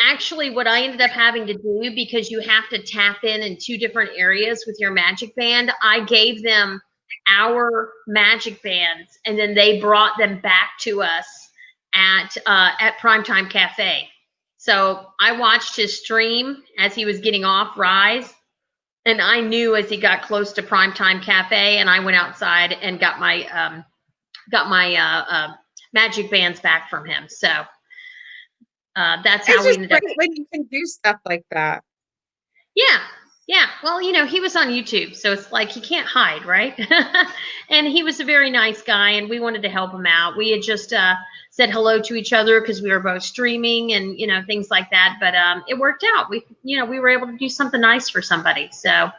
Actually, what I ended up having to do, because you have to tap in 2 different areas with your magic band, I gave them our magic bands, and then they brought them back to us at Primetime Cafe. So I watched his stream as he was getting off Rise. And I knew as he got close to Primetime Cafe, and I went outside and got my magic bands back from him. So that's how It's we just ended up. great when you can do stuff like that. Yeah. Well, he was on YouTube, so it's like he can't hide, right? And he was a very nice guy, and we wanted to help him out. We had just said hello to each other because we were both streaming and things like that. But it worked out. We were able to do something nice for somebody. So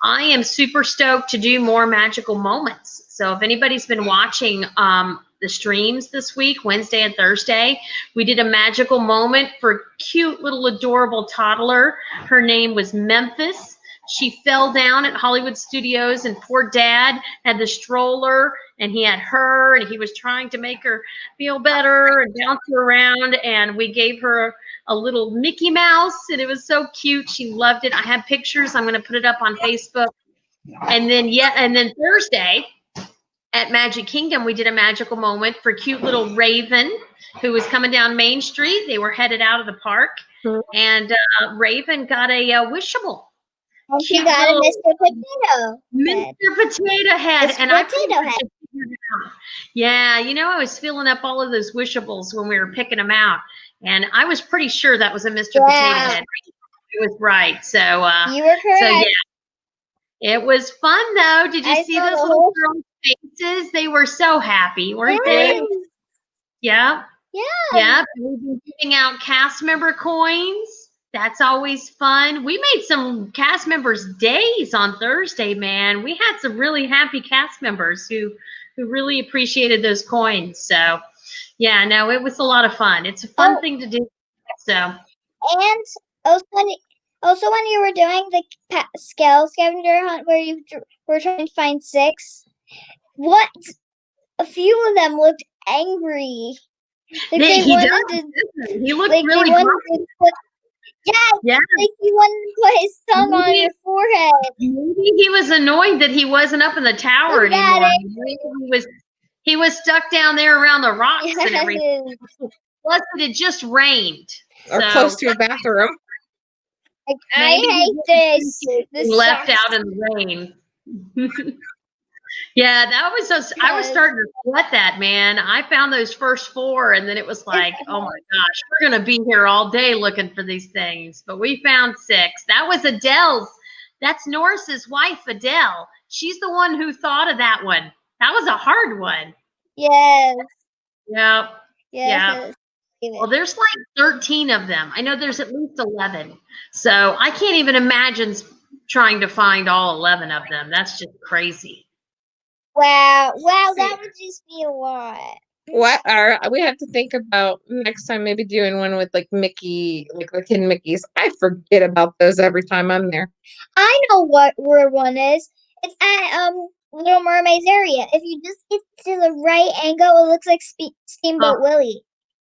I am super stoked to do more magical moments. So if anybody's been watching the streams this week, Wednesday and Thursday, we did a magical moment for cute little adorable toddler. Her name was Memphis. She fell down at Hollywood Studios, and poor dad had the stroller, and he had her, and he was trying to make her feel better and bounce her around, and we gave her a little Mickey Mouse, and it was so cute. She loved it. I have pictures. I'm going to put it up on Facebook. And then Thursday at Magic Kingdom, we did a magical moment for cute little Raven, who was coming down Main Street. They were headed out of the park, and Raven got a wishable. And she got a Mr. Potato Head. Mr. Potato Head. Mr. And I Potato Head. figured it out. Yeah, I was filling up all of those wishables when we were picking them out, and I was pretty sure that was a Mr. Potato Head. It was right. So you were correct. So yeah, it was fun though. Did you see those little girls' faces? They were so happy, weren't they? Yeah. Yeah. We've been giving out cast member coins. That's always fun. We made some cast members' days on Thursday, man. We had some really happy cast members who really appreciated those coins. So, yeah, no, it was a lot of fun. It's a fun thing to do. So, and also when you were doing the scale scavenger hunt where you were trying to find 6, a few of them looked angry. Like he looked really grumpy. Yeah, like he wanted to put his thumb on your forehead. Maybe he was annoyed that he wasn't up in the tower anymore. He was stuck down there around the rocks and everything. Plus, it had just rained. Or close to a bathroom. Like, I hate this. This left sucks. out in the rain. Yeah, that was just, I was starting to sweat that, man. I found those first 4, and then it was like, oh my gosh, we're going to be here all day looking for these things. But we found 6. That was Adele's. That's Norris's wife, Adele. She's the one who thought of that one. That was a hard one. Yes. Yep. Yes. Yeah. Well, there's like 13 of them. I know there's at least 11. So I can't even imagine trying to find all 11 of them. That's just crazy. Wow, that would just be a lot. We have to think about next time maybe doing one with like Mickey, like the Hidden Mickeys. I forget about those every time I'm there. I know where one is. It's at Little Mermaid's area. If you just get to the right angle, it looks like Steamboat Willie.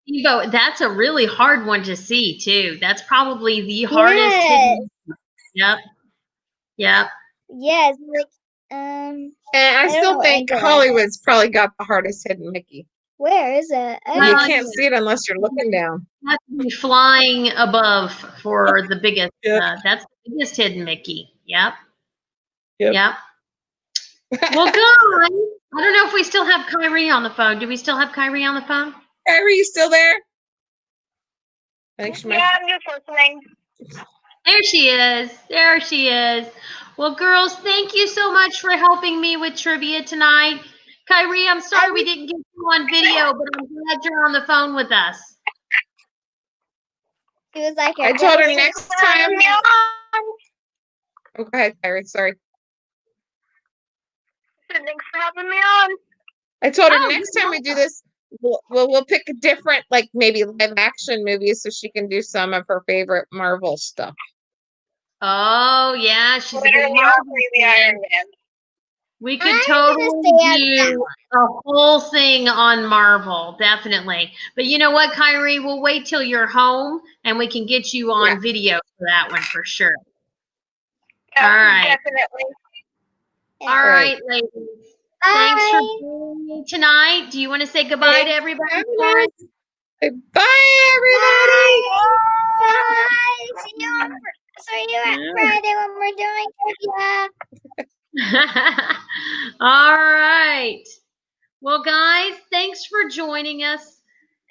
Steamboat, that's a really hard one to see too. That's probably the hardest. Yep. Yes, like and I still think Hollywood's probably got the hardest hidden Mickey. Where is it? You can't see it unless you're looking down. You have to be flying above for the biggest. That's the biggest hidden Mickey. Yep. Well, good. I don't know if we still have Kyrie on the phone. Do we still have Kyrie on the phone? Kyrie, you still there? I think she might. Yeah, I'm just listening. There she is. There she is. Well, girls, thank you so much for helping me with trivia tonight. Kyrie, I'm sorry we didn't get you on video, but I'm glad you're on the phone with us. She was like, I told her next time. Oh, go ahead, Kyrie. Sorry. Thanks for having me on. I told her next time we do this, we'll pick a different, like maybe live action movies so she can do some of her favorite Marvel stuff. Oh yeah, she's a big Marvel fan. We could I'm totally gonna stay at that do a whole thing on Marvel, definitely. But you know what, Kyrie? We'll wait till you're home and we can get you on video for that one for sure. All right. Definitely. All right, ladies. Thanks for Bye. joining me tonight. Do you want to say goodbye to everybody? Bye, everybody. Bye. See you at Friday when we're doing trivia. All right. Well, guys, thanks for joining us.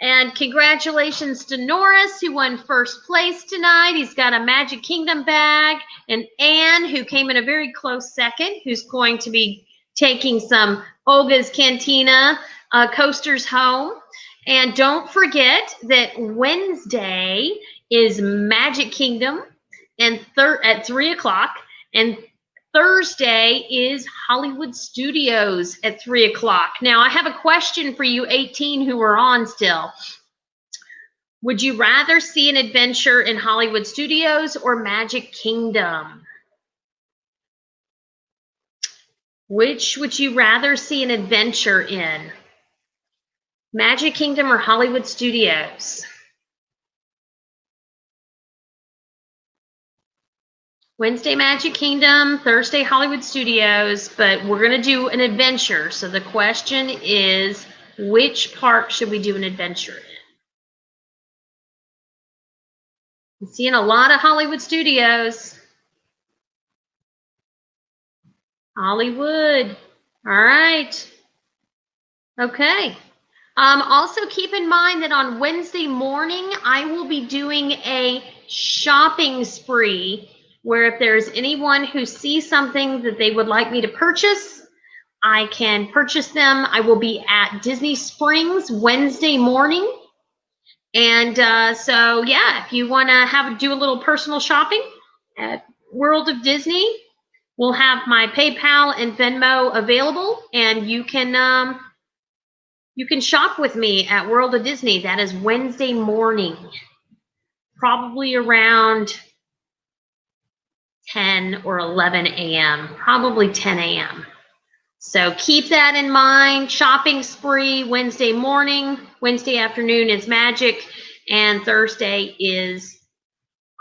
And congratulations to Norris, who won first place tonight. He's got a Magic Kingdom bag. And Anne, who came in a very close second, who's going to be taking some Olga's Cantina coasters home. And don't forget that Wednesday is Magic Kingdom and at 3 o'clock. And Thursday is Hollywood Studios at 3 o'clock. Now, I have a question for you 18 who are on still. Would you rather see an adventure in Hollywood Studios or Magic Kingdom? Which would you rather see an adventure in? Magic Kingdom or Hollywood Studios? Wednesday, Magic Kingdom, Thursday, Hollywood Studios, but we're going to do an adventure. So the question is, which park should we do an adventure in? I'm seeing a lot of Hollywood Studios. Hollywood. All right. Okay. Also keep in mind that on Wednesday morning, I will be doing a shopping spree where if there's anyone who sees something that they would like me to purchase, I can purchase them. I will be at Disney Springs Wednesday morning. And so, yeah, if you want to do a little personal shopping at World of Disney, we'll have my PayPal and Venmo available, and you can shop with me at World of Disney. That is Wednesday morning, probably around 10 or 11 a.m., probably 10 a.m. So keep that in mind. Shopping spree Wednesday morning. Wednesday afternoon is Magic, and Thursday is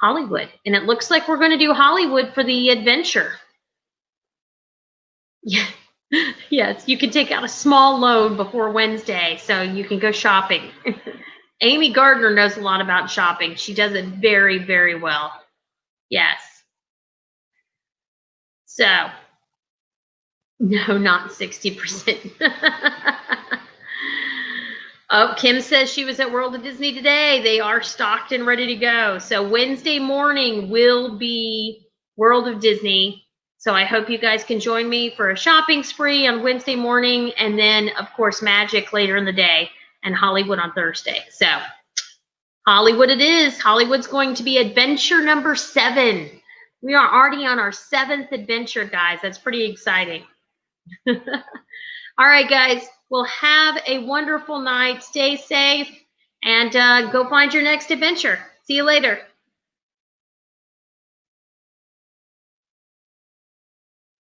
Hollywood. And it looks like we're going to do Hollywood for the adventure. Yeah. Yes, you can take out a small loan before Wednesday so you can go shopping. Amy Gardner knows a lot about shopping. She does it very, very well. Yes. So, no, not 60%. Oh, Kim says she was at World of Disney today. They are stocked and ready to go. So Wednesday morning will be World of Disney. So I hope you guys can join me for a shopping spree on Wednesday morning, and then, of course, Magic later in the day, and Hollywood on Thursday. So Hollywood it is. Hollywood's going to be adventure number 7. We are already on our 7th adventure, guys. That's pretty exciting. All right, guys. Well, have a wonderful night. Stay safe, and go find your next adventure. See you later.